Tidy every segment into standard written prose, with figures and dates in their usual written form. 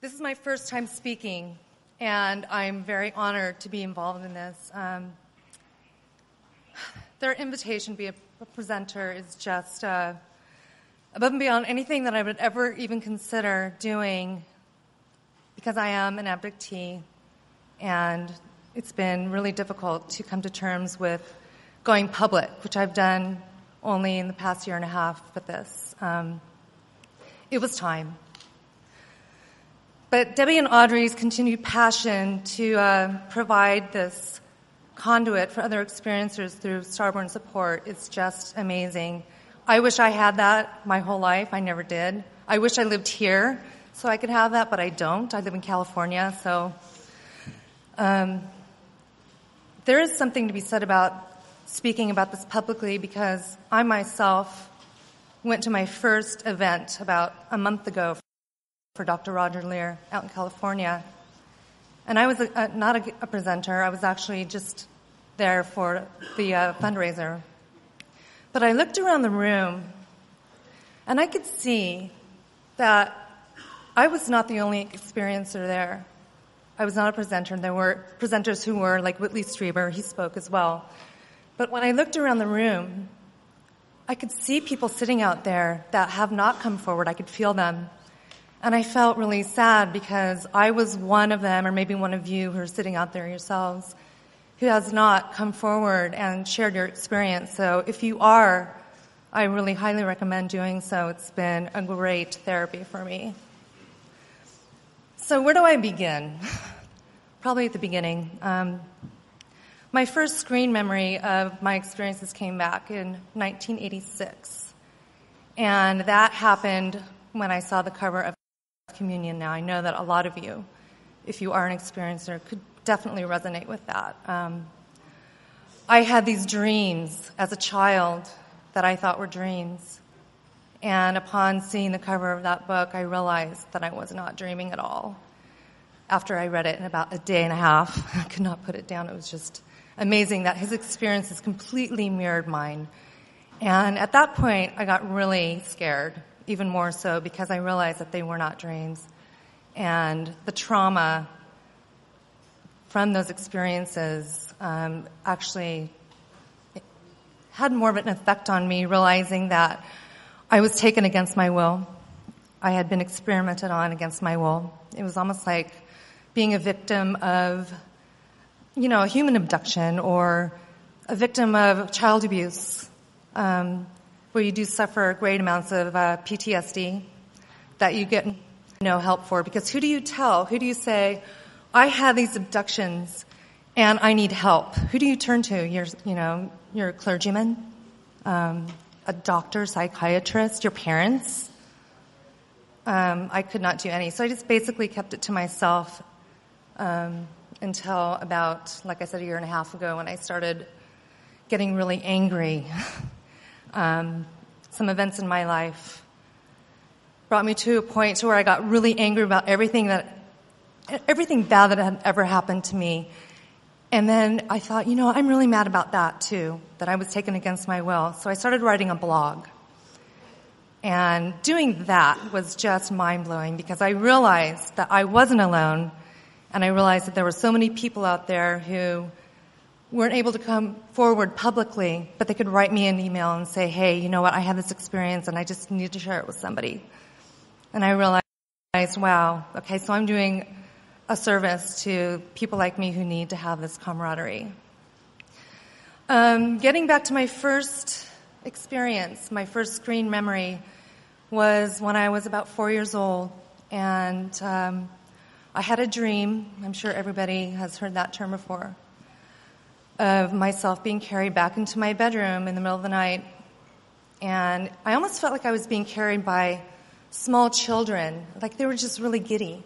This is my first time speaking, and I'm very honored to be involved in this. Their invitation to be a presenter is just above and beyond anything that I would ever even consider doing, because I am an abductee, and it's been really difficult to come to terms with going public, which I've done only in the past year and a half with this. It was time. But Debbie and Audrey's continued passion to provide this conduit for other experiencers through Starborn support is just amazing. I wish I had that my whole life. I never did. I wish I lived here so I could have that, but I don't. I live in California, so there is something to be said about speaking about this publicly, because I myself went to my first event about a month ago for Dr. Roger Lear out in California. And I was not a presenter. I was actually just there for the fundraiser. But I looked around the room, and I could see that I was not the only experiencer there. I was not a presenter. There were presenters who were, like Whitley Strieber. He spoke as well. But when I looked around the room, I could see people sitting out there that have not come forward. I could feel them. And I felt really sad, because I was one of them, or maybe one of you who are sitting out there yourselves, who has not come forward and shared your experience. So if you are, I really highly recommend doing so. It's been a great therapy for me. So where do I begin? Probably at the beginning. My first screen memory of my experiences came back in 1986. And that happened when I saw the cover of Communion. Now, I know that a lot of you, if you are an experiencer, could definitely resonate with that. I had these dreams as a child that I thought were dreams. And upon seeing the cover of that book, I realized that I was not dreaming at all. After I read it in about a day and a half, I could not put it down. It was just amazing that his experiences completely mirrored mine. And at that point, I got really scared, even more so, because I realized that they were not dreams. And the trauma from those experiences actually had more of an effect on me, realizing that I was taken against my will. I had been experimented on against my will. It was almost like being a victim of, a human abduction, or a victim of child abuse, where you do suffer great amounts of PTSD that you get no help for. Because who do you tell? Who do you say, I had these abductions and I need help? Who do you turn to? You're a clergyman, a doctor, psychiatrist, your parents. I could not do any. So I just basically kept it to myself until about, like I said, a year and a half ago, when I started getting really angry. Some events in my life brought me to a point where I got really angry about everything bad that had ever happened to me. And then I thought, I'm really mad about that too, that I was taken against my will. So I started writing a blog. And doing that was just mind-blowing, because I realized that I wasn't alone, and I realized that there were so many people out there who weren't able to come forward publicly, but they could write me an email and say, hey, you know what, I had this experience and I just need to share it with somebody. And I realized, wow, okay, so I'm doing a service to people like me who need to have this camaraderie. Getting back to my first experience, my first screen memory was when I was about 4 years old, and I had a dream. I'm sure everybody has heard that term before, of myself being carried back into my bedroom in the middle of the night. And I almost felt like I was being carried by small children, like they were just really giddy.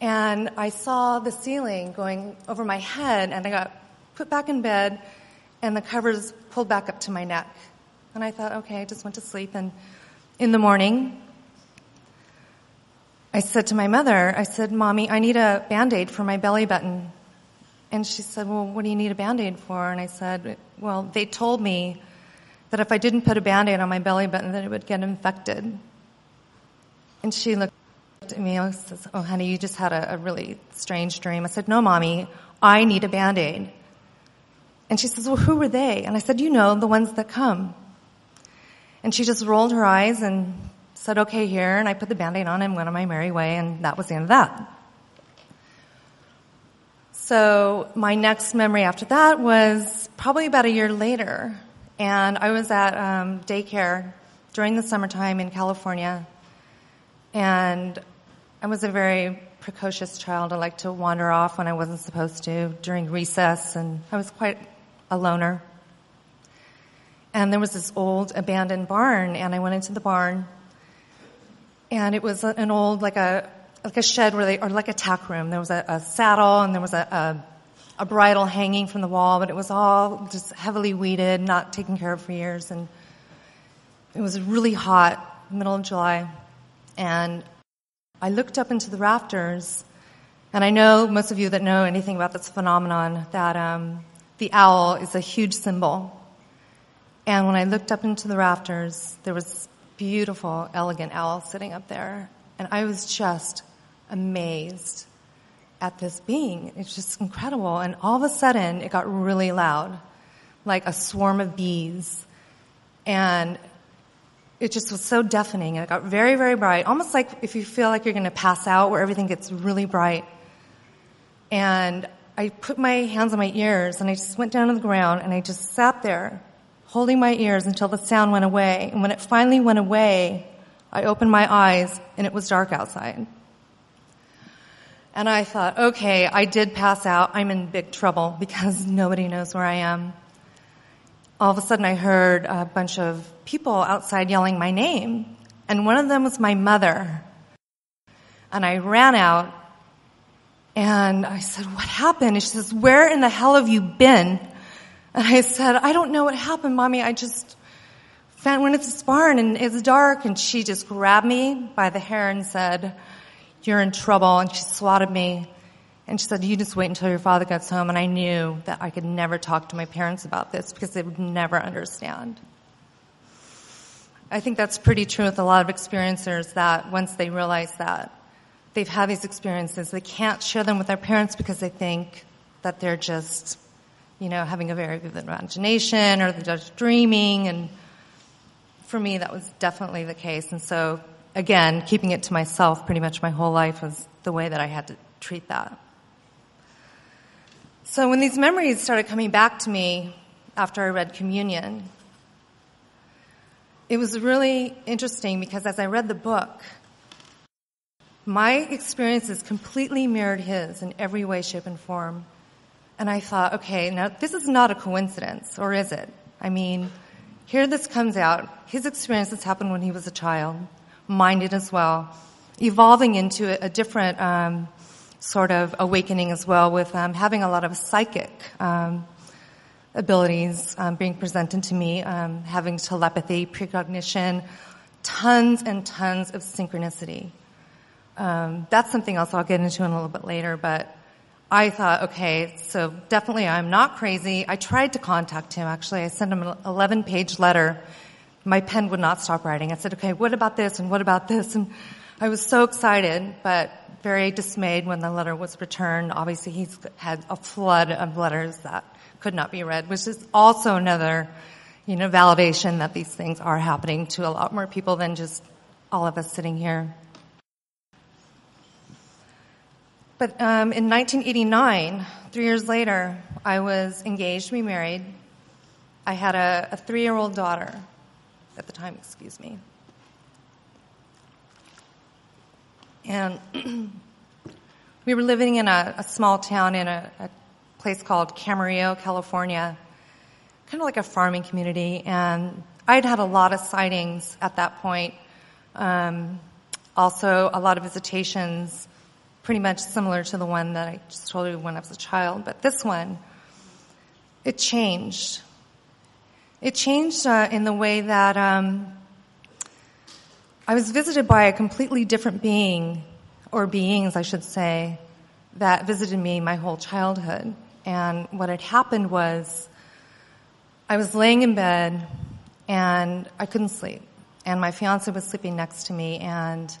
And I saw the ceiling going over my head, and I got put back in bed, and the covers pulled back up to my neck. And I thought, okay, I just went to sleep. And in the morning, I said to my mother, I said, Mommy, I need a Band-Aid for my belly button. And she said, well, what do you need a Band-Aid for? And I said, well, they told me that if I didn't put a Band-Aid on my belly button, that it would get infected. And she looked Looked at me and says, "Oh, honey, you just had a really strange dream." I said, "No, Mommy, I need a Band-Aid." And she says, "Well, who were they?" And I said, "You know, the ones that come." And she just rolled her eyes and said, "Okay, here." And I put the Band-Aid on and went on my merry way, and that was the end of that. So my next memory after that was probably about a year later. And I was at daycare during the summertime in California. And I was a very precocious child. I liked to wander off when I wasn't supposed to during recess. And I was quite a loner. And there was this old abandoned barn. And I went into the barn. And it was an old, like a shed or like a tack room. There was a saddle and there was a bridle hanging from the wall, but it was all just heavily weeded, not taken care of for years. And it was really hot, middle of July. And I looked up into the rafters, and I know most of you that know anything about this phenomenon that the owl is a huge symbol. And when I looked up into the rafters, there was this beautiful, elegant owl sitting up there. And I was just amazed at this being. It's just incredible. And all of a sudden, it got really loud, like a swarm of bees. And it just was so deafening. And it got very, very bright, almost like if you feel like you're going to pass out, where everything gets really bright. And I put my hands on my ears, and I just went down to the ground, and I just sat there, holding my ears until the sound went away. And when it finally went away, I opened my eyes, and it was dark outside. And I thought, okay, I did pass out. I'm in big trouble because nobody knows where I am. All of a sudden, I heard a bunch of people outside yelling my name. And one of them was my mother. And I ran out, and I said, "What happened?" And she says, "Where in the hell have you been?" And I said, "I don't know what happened, Mommy. I just went into this barn, and it's dark." And she just grabbed me by the hair and said, "You're in trouble." And she swatted me. And she said, "You just wait until your father gets home." And I knew that I could never talk to my parents about this because they would never understand. I think that's pretty true with a lot of experiencers, that once they realize that they've had these experiences, they can't share them with their parents because they think that they're just, having a very vivid imagination or they're just dreaming. And for me, that was definitely the case. And so, again, keeping it to myself pretty much my whole life was the way that I had to treat that. So when these memories started coming back to me after I read Communion, it was really interesting because as I read the book, my experiences completely mirrored his in every way, shape, and form. And I thought, okay, now this is not a coincidence, or is it? I mean, here this comes out. His experiences happened when he was a child. Mine did as well. Evolving into a different sort of awakening as well, with having a lot of psychic abilities being presented to me, having telepathy, precognition, tons and tons of synchronicity. That's something else I'll get into in a little bit later, but I thought, okay, so definitely I'm not crazy. I tried to contact him, actually. I sent him an 11-page letter. My pen would not stop writing. I said, okay, what about this and what about this? And I was so excited, but very dismayed when the letter was returned. Obviously, he's had a flood of letters that could not be read, which is also another, validation that these things are happening to a lot more people than just all of us sitting here. But in 1989, 3 years later, I was engaged to be married. I had a 3-year-old daughter at the time, And we were living in a small town in a place called Camarillo, California, kind of like a farming community. And I'd had a lot of sightings at that point. Also, a lot of visitations, pretty much similar to the one that I just told you when I was a child. But this one, it changed. It changed in the way that I was visited by a completely different being, or beings, I should say, that visited me my whole childhood. And what had happened was I was laying in bed, and I couldn't sleep. And my fiancé was sleeping next to me, and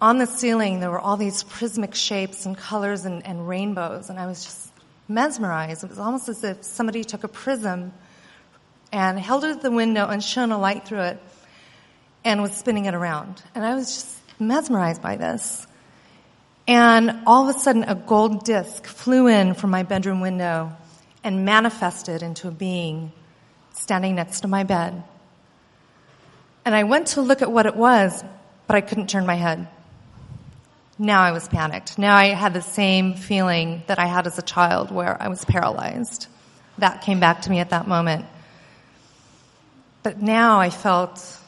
on the ceiling, there were all these prismatic shapes and colors and rainbows, and I was just mesmerized. It was almost as if somebody took a prism and held it at the window and shone a light through it and was spinning it around. And I was just mesmerized by this. And all of a sudden, a gold disc flew in from my bedroom window and manifested into a being standing next to my bed. And I went to look at what it was, but I couldn't turn my head. Now I was panicked. Now I had the same feeling that I had as a child where I was paralyzed. That came back to me at that moment. But now I felt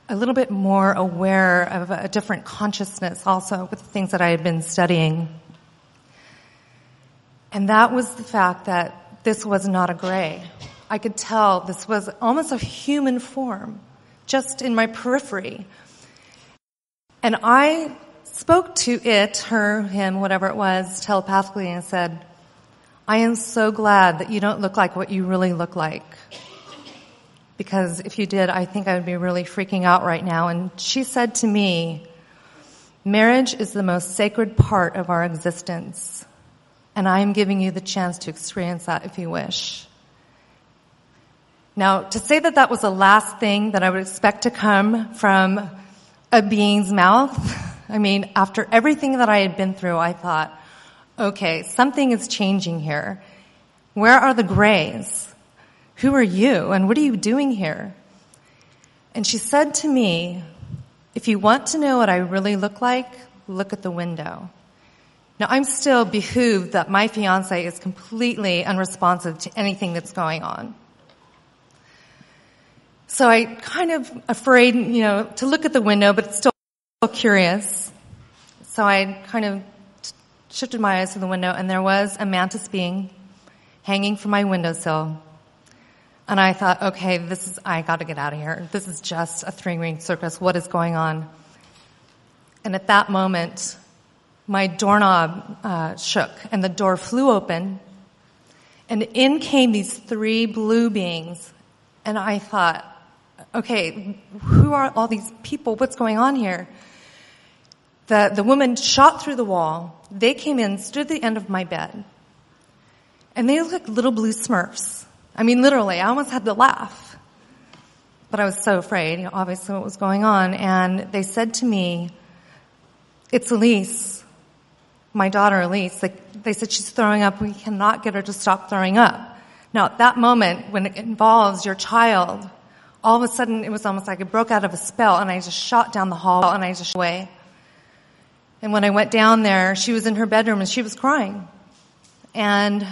a little bit more aware of a different consciousness also with the things that I had been studying. And that was the fact that this was not a gray. I could tell this was almost a human form, just in my periphery. And I spoke to it, her, him, whatever it was, telepathically and said, I am so glad that you don't look like what you really look like. Because if you did, I think I would be really freaking out right now. And she said to me, marriage is the most sacred part of our existence. And I am giving you the chance to experience that if you wish. Now, to say that that was the last thing that I would expect to come from a being's mouth, I mean, after everything that I had been through, I thought, okay, something is changing here. Where are the grays? Who are you, and what are you doing here? And she said to me, if you want to know what I really look like, look at the window. Now, I'm still behooved that my fiancé is completely unresponsive to anything that's going on. So I kind of afraid, to look at the window, but still curious. So I kind of shifted my eyes to the window, and there was a mantis being hanging from my windowsill. And I thought, okay, I got to get out of here. This is just a three-ring circus. What is going on? And at that moment, my doorknob shook, and the door flew open, and in came these three blue beings. And I thought, okay, who are all these people? What's going on here? The woman shot through the wall. They came in, stood at the end of my bed, and they looked like little blue Smurfs. I mean, literally, I almost had to laugh. But I was so afraid, obviously, what was going on. And they said to me, it's Elise, my daughter Elise. They said she's throwing up. We cannot get her to stop throwing up. Now, at that moment, when it involves your child, all of a sudden, it was almost like it broke out of a spell, and I just shot down the hall, and I just away. And when I went down there, she was in her bedroom, and she was crying. And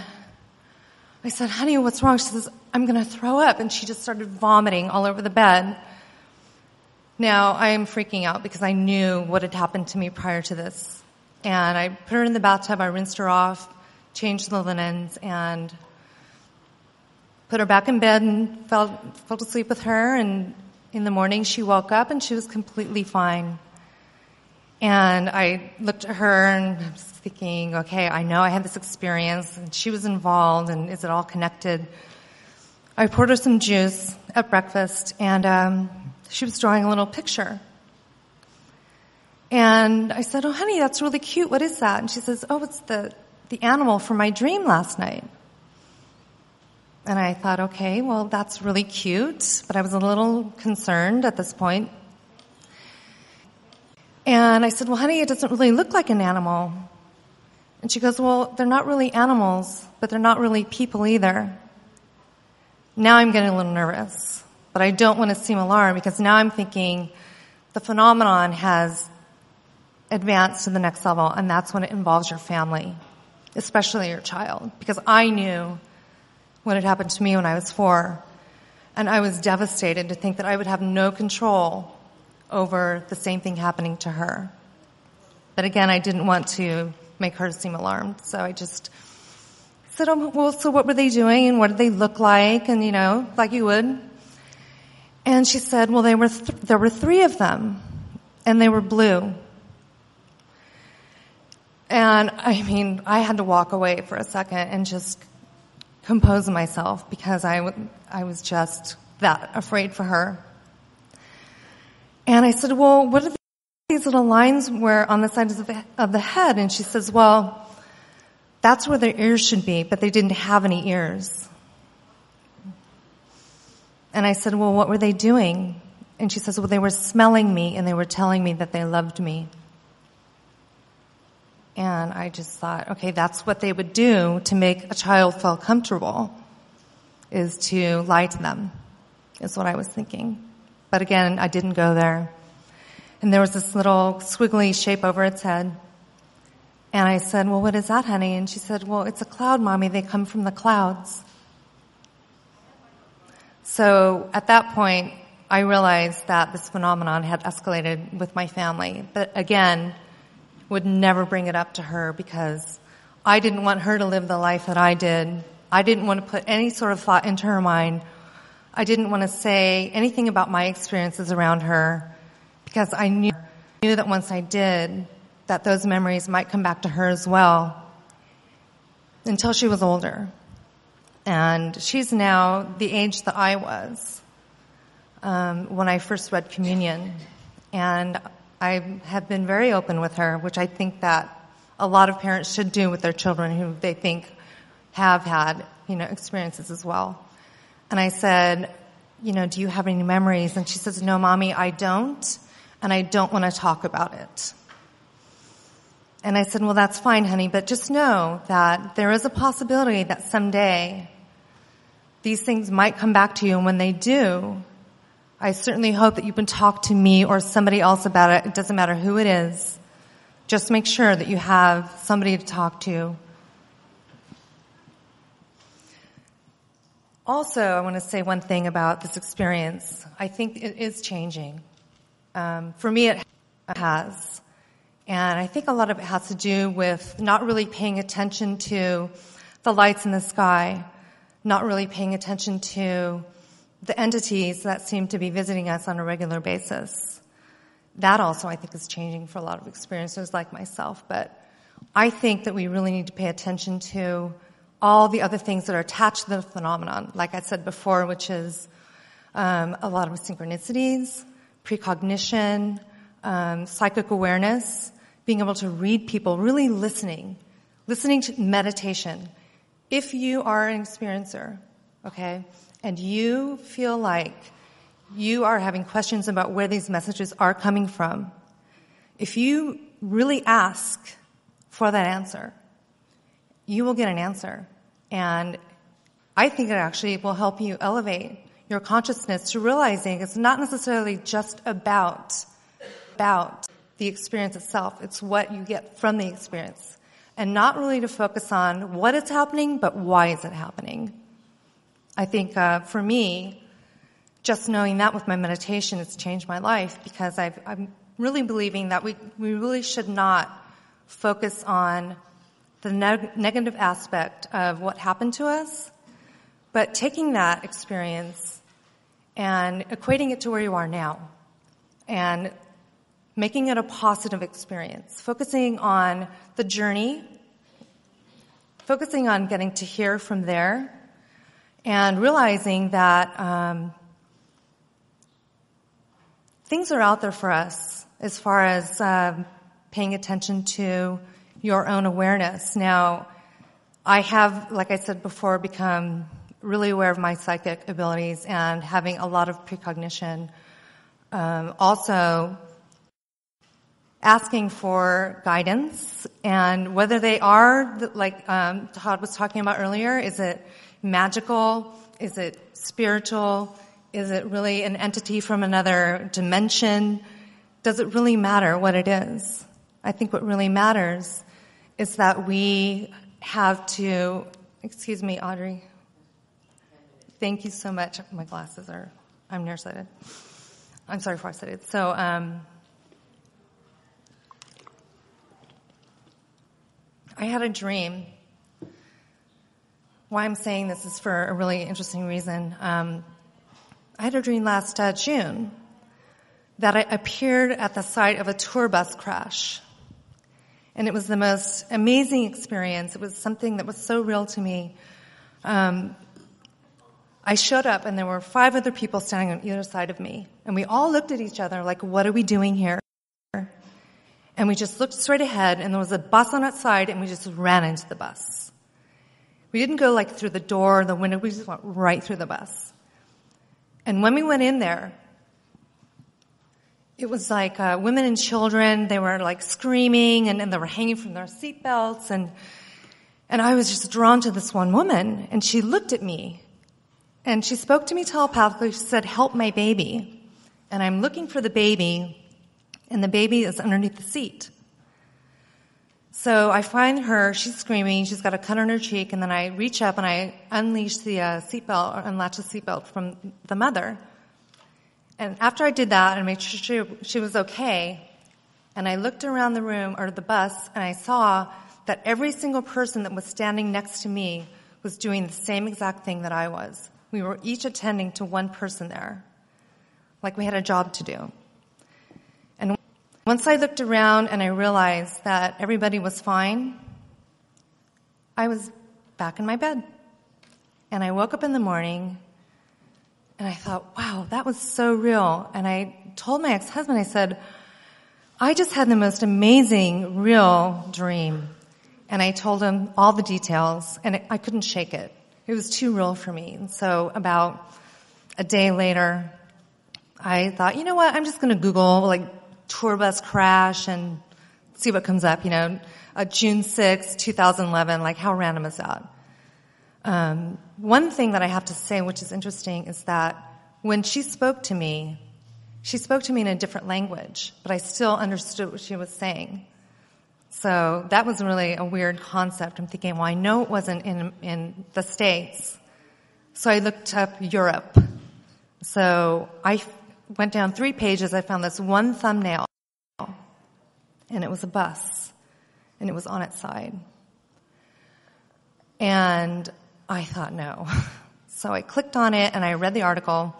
I said, honey, what's wrong? She says, I'm going to throw up. And she just started vomiting all over the bed. Now, I am freaking out because I knew what had happened to me prior to this. And I put her in the bathtub, I rinsed her off, changed the linens, and put her back in bed and fell asleep with her. And in the morning, she woke up and she was completely fine. And I looked at her and I was thinking, okay, I know I had this experience and she was involved, and is it all connected? I poured her some juice at breakfast, and she was drawing a little picture. And I said, oh, honey, that's really cute. What is that? And she says, oh, it's the animal from my dream last night. And I thought, okay, well, that's really cute, but I was a little concerned at this point. And I said, well, honey, it doesn't really look like an animal. And she goes, well, they're not really animals, but they're not really people either. Now I'm getting a little nervous, but I don't want to seem alarmed because now I'm thinking the phenomenon has advanced to the next level, and that's when it involves your family, especially your child, because I knew what had happened to me when I was 4, and I was devastated to think that I would have no control over the same thing happening to her. But again, I didn't want to make her seem alarmed, so I just said, oh, well, so what were they doing, and what did they look like, and, like you would. And she said, well, there were 3 of them, and they were blue. And, I had to walk away for a second and just compose myself because I was just that afraid for her. And I said, well, what are these little lines were on the sides of the head, and she says, well, that's where their ears should be, but they didn't have any ears. And I said, well, what were they doing? And she says, well, they were smelling me, and they were telling me that they loved me. And I just thought, okay, that's what they would do to make a child feel comfortable, is to lie to them, is what I was thinking. But again, I didn't go there. And there was this little squiggly shape over its head. And I said, well, what is that, honey? And she said, well, it's a cloud, Mommy. They come from the clouds. So at that point, I realized that this phenomenon had escalated with my family. But again, would never bring it up to her because I didn't want her to live the life that I did. I didn't want to put any sort of thought into her mind. I didn't want to say anything about my experiences around her because I knew that once I did, that those memories might come back to her as well until she was older. And she's now the age that I was when I first read communion. And I have been very open with her, which I think that a lot of parents should do with their children who they think have had, experiences as well. And I said, do you have any memories? And she says, no, Mommy, I don't, and I don't want to talk about it. And I said, well, that's fine, honey, but just know that there is a possibility that someday these things might come back to you, and when they do, I certainly hope that you can talk to me or somebody else about it. It doesn't matter who it is. Just make sure that you have somebody to talk to. Also, I want to say one thing about this experience. I think it is changing. For me, it has. And I think a lot of it has to do with not really paying attention to the lights in the sky, not really paying attention to the entities that seem to be visiting us on a regular basis. That also, I think, is changing for a lot of experiencers like myself. But I think that we really need to pay attention to all the other things that are attached to the phenomenon, like I said before, which is a lot of synchronicities, precognition, psychic awareness, being able to read people, really listening to meditation. If you are an experiencer, okay, and you feel like you are having questions about where these messages are coming from, if you really ask for that answer, you will get an answer. And I think it actually will help you elevate your consciousness to realizing it's not necessarily just about the experience itself. It's what you get from the experience. And not really to focus on what is happening, but why is it happening. I think for me, just knowing that with my meditation has changed my life because I'm really believing that we really should not focus on the negative aspect of what happened to us, but taking that experience and equating it to where you are now and making it a positive experience, focusing on the journey, focusing on getting to hear from there, and realizing that things are out there for us as far as paying attention to your own awareness. Now, I have, like I said before, become really aware of my psychic abilities and having a lot of precognition. Also, asking for guidance, and whether they are, like Todd was talking about earlier, is it magical? Is it spiritual? Is it really an entity from another dimension? Does it really matter what it is? I think what really matters is that we have to, excuse me, Audrey. Thank you so much. My glasses are, I'm nearsighted. I'm sorry, farsighted. So, I had a dream. Why I'm saying this is for a really interesting reason. I had a dream last June that I appeared at the site of a tour bus crash. And it was the most amazing experience. It was something that was so real to me. I showed up and there were 5 other people standing on either side of me. And we all looked at each other like, what are we doing here? And we just looked straight ahead, and there was a bus on its side, and we just ran into the bus. We didn't go like through the door or the window. We just went right through the bus. And when we went in there, it was like women and children. They were like screaming, and they were hanging from their seatbelts. And I was just drawn to this one woman, and she looked at me. And she spoke to me telepathically. She said, "Help my baby." And I'm looking for the baby, and the baby is underneath the seat. So I find her, she's screaming, she's got a cut on her cheek, and then I reach up and I unleash the seatbelt, or unlatch the seatbelt from the mother. And after I did that and made sure she was okay, and I looked around the room, or the bus, and I saw that every single person that was standing next to me was doing the same exact thing that I was. We were each attending to one person there, like we had a job to do. And once I looked around and I realized that everybody was fine, I was back in my bed. And I woke up in the morning, and I thought, wow, that was so real. And I told my ex-husband, I said, I just had the most amazing, real dream. And I told him all the details, and I couldn't shake it. It was too real for me. And so about a day later, I thought, you know what, I'm just going to Google, like, tour bus crash and see what comes up, June 6, 2011, like, how random is that? One thing that I have to say, which is interesting, is that when she spoke to me in a different language, but I still understood what she was saying. So that was really a weird concept. I'm thinking, well, I know it wasn't in the States. So I looked up Europe. So I went down 3 pages. I found this one thumbnail, and it was a bus, and it was on its side. And I thought, no. So I clicked on it, and I read the article.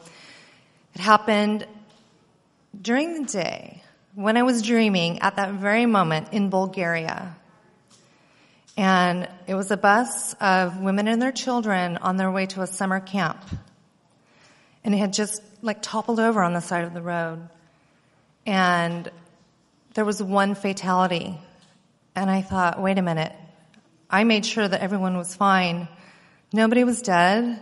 It happened during the day when I was dreaming at that very moment in Bulgaria. And it was a bus of women and their children on their way to a summer camp. And it had just like toppled over on the side of the road. And there was one fatality. And I thought, wait a minute. I made sure that everyone was fine. Nobody was dead.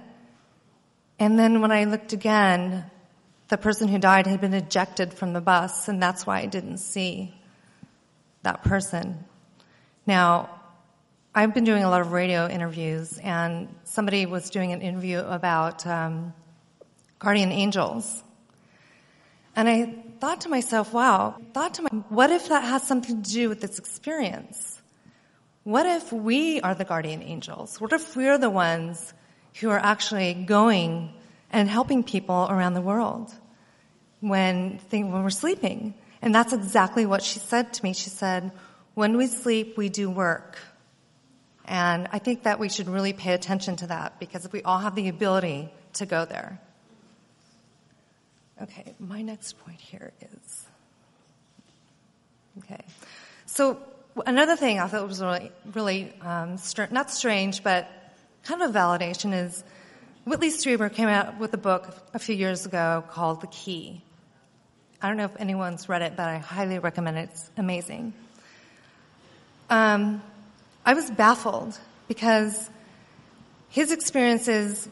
And then when I looked again, the person who died had been ejected from the bus, and that's why I didn't see that person. Now, I've been doing a lot of radio interviews, and somebody was doing an interview about guardian angels. And I thought to myself, wow, what if that has something to do with this experience? What if we are the guardian angels? What if we're the ones who are actually going and helping people around the world when we're sleeping? And that's exactly what she said to me. She said, when we sleep, we do work. And I think that we should really pay attention to that, because we all have the ability to go there. Okay, my next point here is, okay. So another thing I thought was really not strange, but kind of a validation is Whitley Strieber came out with a book a few years ago called The Key. I don't know if anyone's read it, but I highly recommend it. It's amazing. I was baffled because his experiences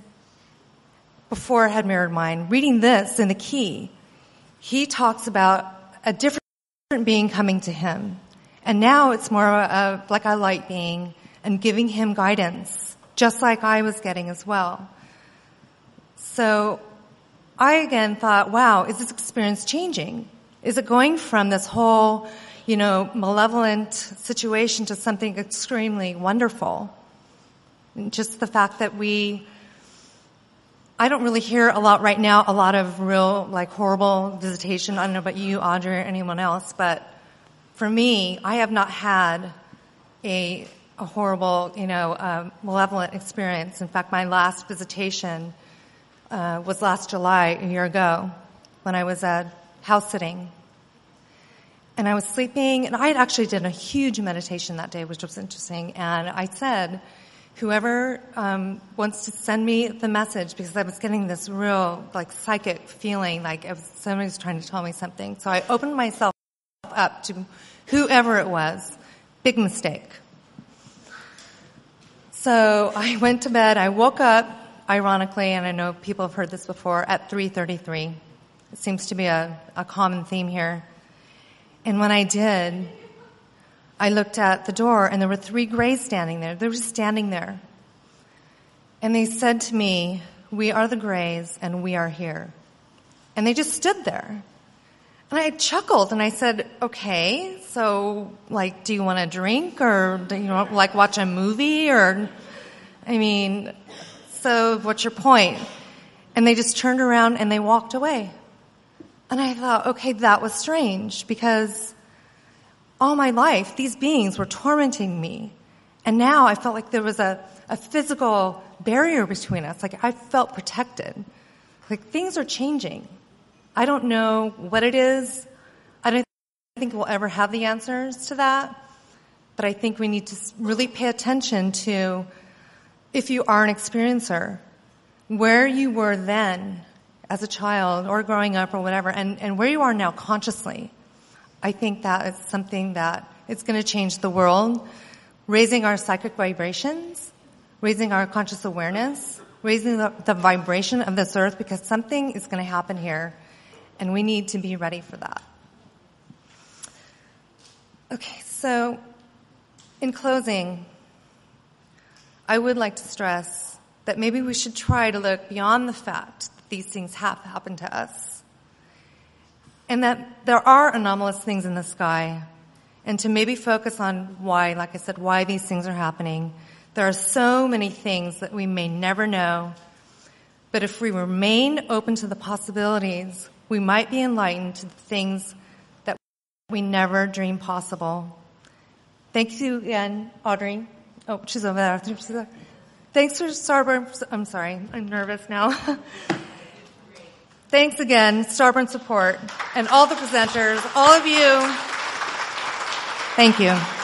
before had mirrored mine. Reading this in The Key, he talks about a different being coming to him. And now it's more like a light being and giving him guidance, just like I was getting as well. So I again thought, wow, is this experience changing? Is it going from this whole, malevolent situation to something extremely wonderful? And just the fact that I don't really hear a lot right now, a lot of real, horrible visitation. I don't know about you, Audrey, or anyone else, but for me, I have not had a horrible, malevolent experience. In fact, my last visitation was last July, a year ago, when I was house sitting. And I was sleeping, and I had actually done a huge meditation that day, which was interesting. And I said, whoever wants to send me the message, because I was getting this real, psychic feeling, like somebody was trying to tell me something. So I opened myself up to whoever it was. Big mistake. So I went to bed. I woke up, ironically, and I know people have heard this before, at 3:33. It seems to be a common theme here. And when I did, I looked at the door, and there were 3 grays standing there. They were just standing there. And they said to me, "We are the Grays, and we are here." And they just stood there. And I chuckled, and I said, "Okay, so, like, do you want a drink, or do you want, like, watch a movie, or, I mean, so what's your point?" And they just turned around, and they walked away. And I thought, okay, that was strange, because all my life, these beings were tormenting me. And now I felt like there was a physical barrier between us. Like, I felt protected. Like, things are changing. I don't know what it is. I don't think we'll ever have the answers to that. But I think we need to really pay attention to, if you are an experiencer, where you were then as a child or growing up or whatever, and where you are now consciously. I think that is something that it's going to change the world, raising our psychic vibrations, raising our conscious awareness, raising the vibration of this earth, because something is going to happen here, and we need to be ready for that. Okay, so in closing, I would like to stress that maybe we should try to look beyond the fact that these things have happened to us, and that there are anomalous things in the sky, and to maybe focus on why, like I said, why these things are happening. There are so many things that we may never know, but if we remain open to the possibilities, we might be enlightened to the things that we never dreamed possible. Thank you again, Audrey. Oh, she's over there. Thanks for Starburn. I'm sorry, I'm nervous now. Thanks again, Starburn Support, and all the presenters, all of you. Thank you.